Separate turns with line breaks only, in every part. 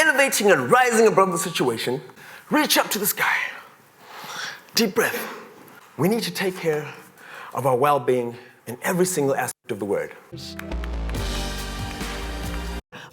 elevating and rising above the situation, reach up to the sky. Deep breath. We need to take care of our well-being in every single aspect of the word.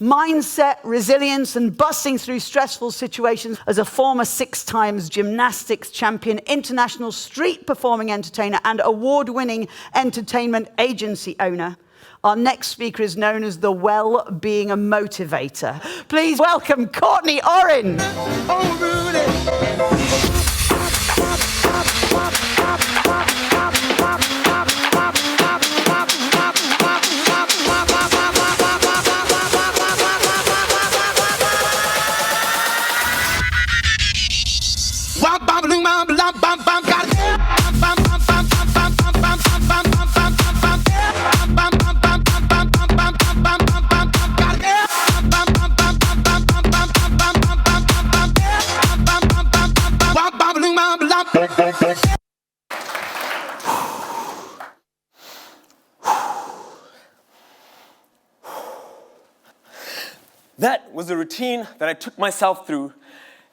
Mindset, resilience, and busting through stressful situations. As a former 6-time gymnastics champion, international street performing entertainer, and award-winning entertainment agency owner, our next speaker is known as the Wellbeing Motivator. Please welcome Courtney Orange.
Oh, Rudy. That was the routine that I took myself through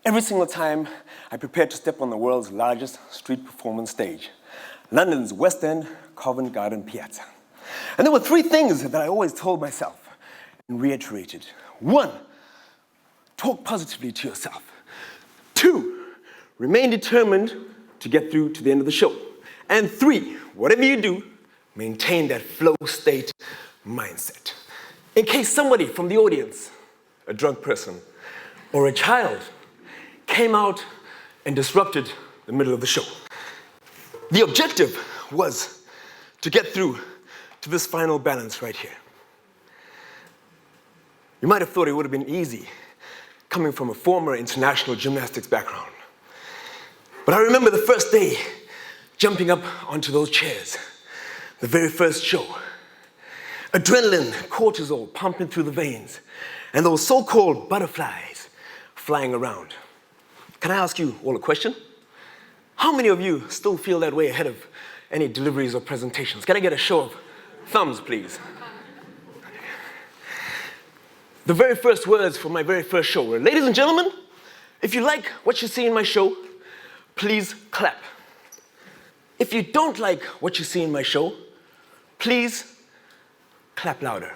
every single time I prepared to step on the world's largest street performance stage, London's West End Covent Garden Piazza. And there were 3 things that I always told myself and reiterated. 1, talk positively to yourself. 2, remain determined to get through to the end of the show. And 3, whatever you do, maintain that flow state mindset. In case somebody from the audience, a drunk person, or a child, came out and disrupted the middle of the show. The objective was to get through to this final balance right here. You might have thought it would have been easy coming from a former international gymnastics background. But I remember the first day jumping up onto those chairs, the very first show. Adrenaline, cortisol pumping through the veins, and those so-called butterflies flying around. Can I ask you all a question? How many of you still feel that way ahead of any deliveries or presentations? Can I get a show of thumbs, please? The very first words for my very first show were, ladies and gentlemen, if you like what you see in my show, please clap. If you don't like what you see in my show, please clap louder.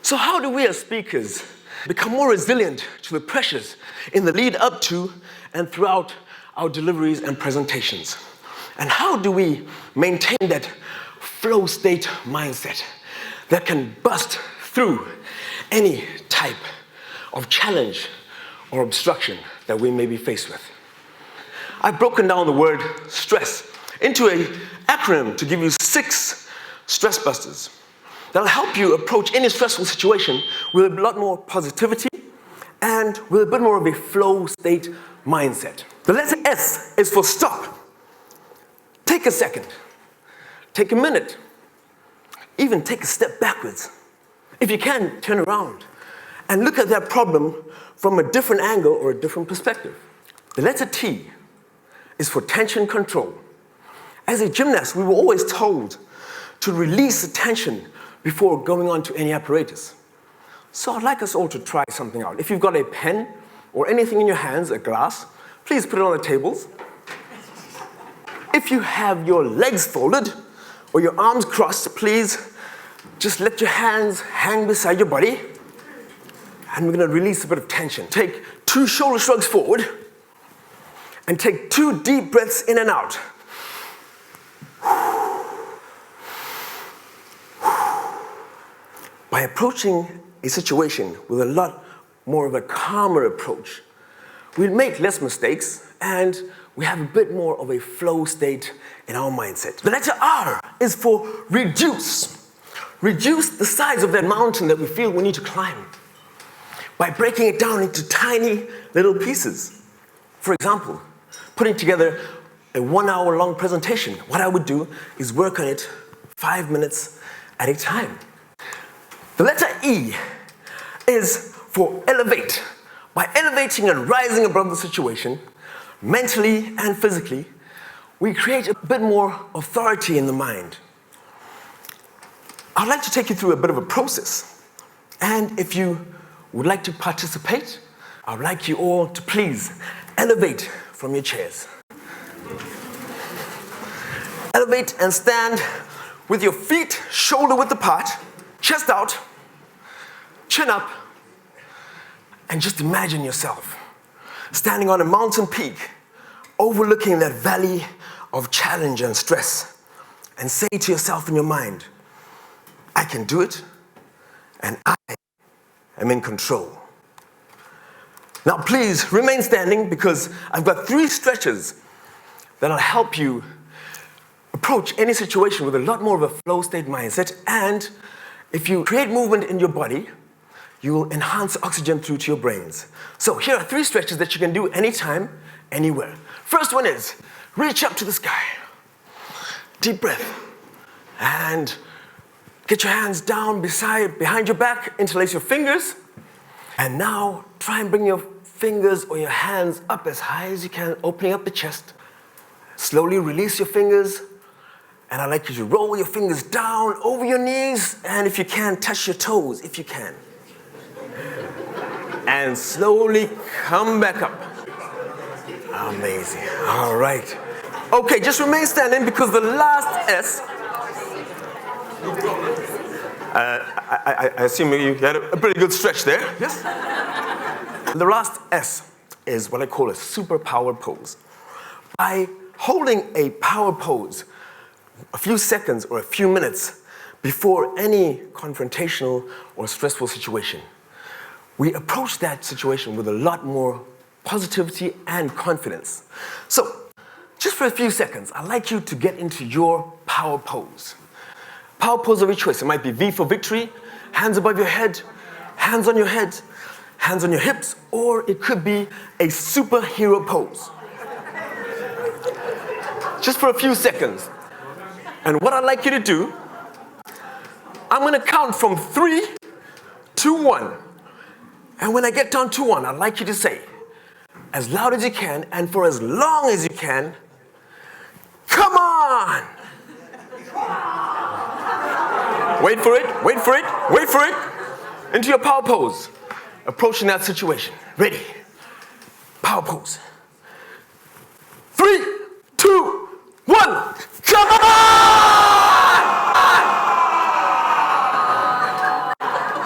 So how do we as speakers become more resilient to the pressures in the lead up to and throughout our deliveries and presentations? And how do we maintain that flow state mindset that can bust through any type of challenge or obstruction that we may be faced with? I've broken down the word stress into an acronym to give you 6 stress busters that'll help you approach any stressful situation with a lot more positivity and with a bit more of a flow state mindset. The letter S is for stop. Take a second, take a minute, even take a step backwards. If you can, turn around and look at that problem from a different angle or a different perspective. The letter T is for tension control. As a gymnast, we were always told to release the tension before going on to any apparatus. So I'd like us all to try something out. If you've got a pen or anything in your hands, a glass, please put it on the tables. If you have your legs folded or your arms crossed, please just let your hands hang beside your body. And we're going to release a bit of tension. Take 2 shoulder shrugs forward and take 2 deep breaths in and out. By approaching a situation with a lot more of a calmer approach, we'll make less mistakes and we have a bit more of a flow state in our mindset. The letter R is for reduce. Reduce the size of that mountain that we feel we need to climb by breaking it down into tiny little pieces. For example, putting together a 1-hour-long presentation. What I would do is work on it 5 minutes at a time. The letter E is for elevate. By elevating and rising above the situation, mentally and physically, we create a bit more authority in the mind. I'd like to take you through a bit of a process. And if you would like to participate, I would like you all to please elevate from your chairs. Elevate and stand with your feet shoulder-width apart, chest out, chin up, and just imagine yourself standing on a mountain peak, overlooking that valley of challenge and stress, and say to yourself in your mind, I can do it, and I am in control. Now please remain standing, because I've got 3 stretches that'll help you approach any situation with a lot more of a flow state mindset. And if you create movement in your body, you will enhance oxygen through to your brains. So here are 3 stretches that you can do anytime, anywhere. First one is reach up to the sky. Deep breath. And get your hands down behind your back, interlace your fingers. And now try and bring your fingers or your hands up as high as you can, opening up the chest. Slowly release your fingers. And I'd like you to roll your fingers down over your knees. And if you can, touch your toes, if you can. And slowly come back up. Amazing. All right. Okay, just remain standing, because the last S, I assume you had a pretty good stretch there, yes? The last S is what I call a superpower pose. By holding a power pose a few seconds or a few minutes before any confrontational or stressful situation, we approach that situation with a lot more positivity and confidence. So, just for a few seconds, I'd like you to get into your power pose. Power pose of your choice. It might be V for victory, hands above your head, hands on your head, hands on your hips, or it could be a superhero pose. Just for a few seconds. And what I'd like you to do, I'm going to count from 3 to 1. And when I get down to 1, I'd like you to say, as loud as you can and for as long as you can, come on! Wait for it, wait for it, wait for it. Into your power pose. Approaching that situation. Ready? Power pose. 3, 2, 1. Come on!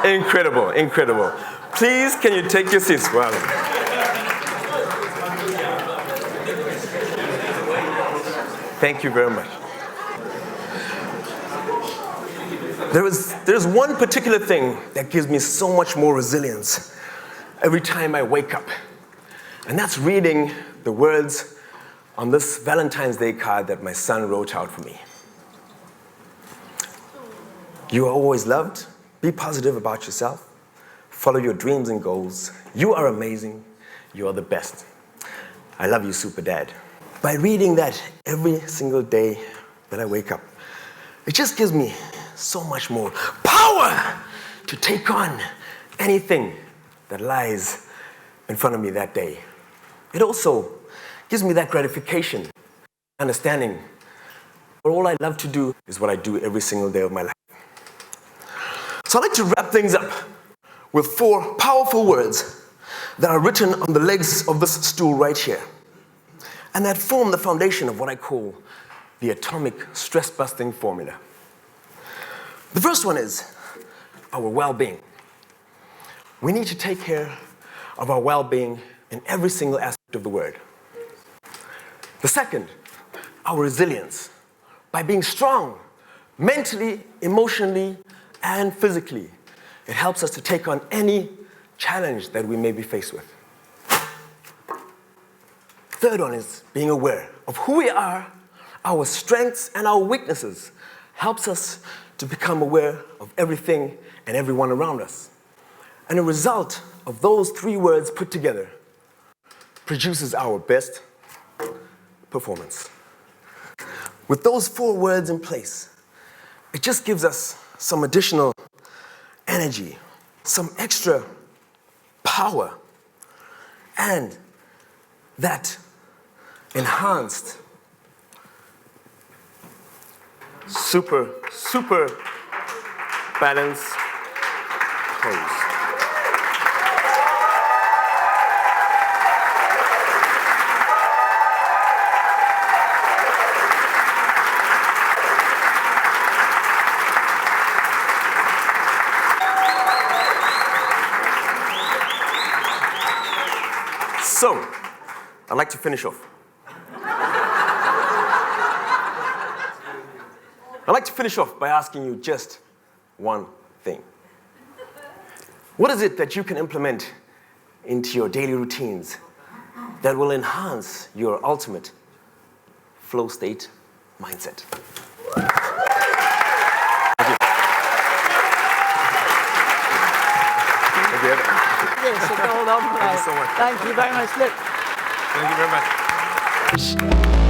Incredible, incredible. Please, can you take your seats? Wow. Thank you very much. There's one particular thing that gives me so much more resilience every time I wake up. And that's reading the words on this Valentine's Day card that my son wrote out for me. You are always loved. Be positive about yourself. Follow your dreams and goals. You are amazing. You are the best. I love you, Super Dad. By reading that every single day that I wake up, it just gives me so much more power to take on anything that lies in front of me that day. It also gives me that gratification, understanding that all I love to do is what I do every single day of my life. So I'd like to wrap things up with 4 powerful words that are written on the legs of this stool right here, and that form the foundation of what I call the atomic stress-busting formula. The first one is our well-being. We need to take care of our well-being in every single aspect of the word. The second, our resilience. By being strong, mentally, emotionally, and physically, it helps us to take on any challenge that we may be faced with. Third one is being aware of who we are, our strengths and our weaknesses. Helps us to become aware of everything and everyone around us. And a result of those 3 words put together produces our best performance. With those 4 words in place, it just gives us some additional energy, some extra power, and that enhanced, super balance, pose. So, I'd like to finish off. I'd like to finish off by asking you just one thing. What is it that you can implement into your daily routines that will enhance your ultimate flow state mindset? Thank you.
Yes, a gold envelope.
Thank you so much.
Thank you very much. Look.
Thank you very much.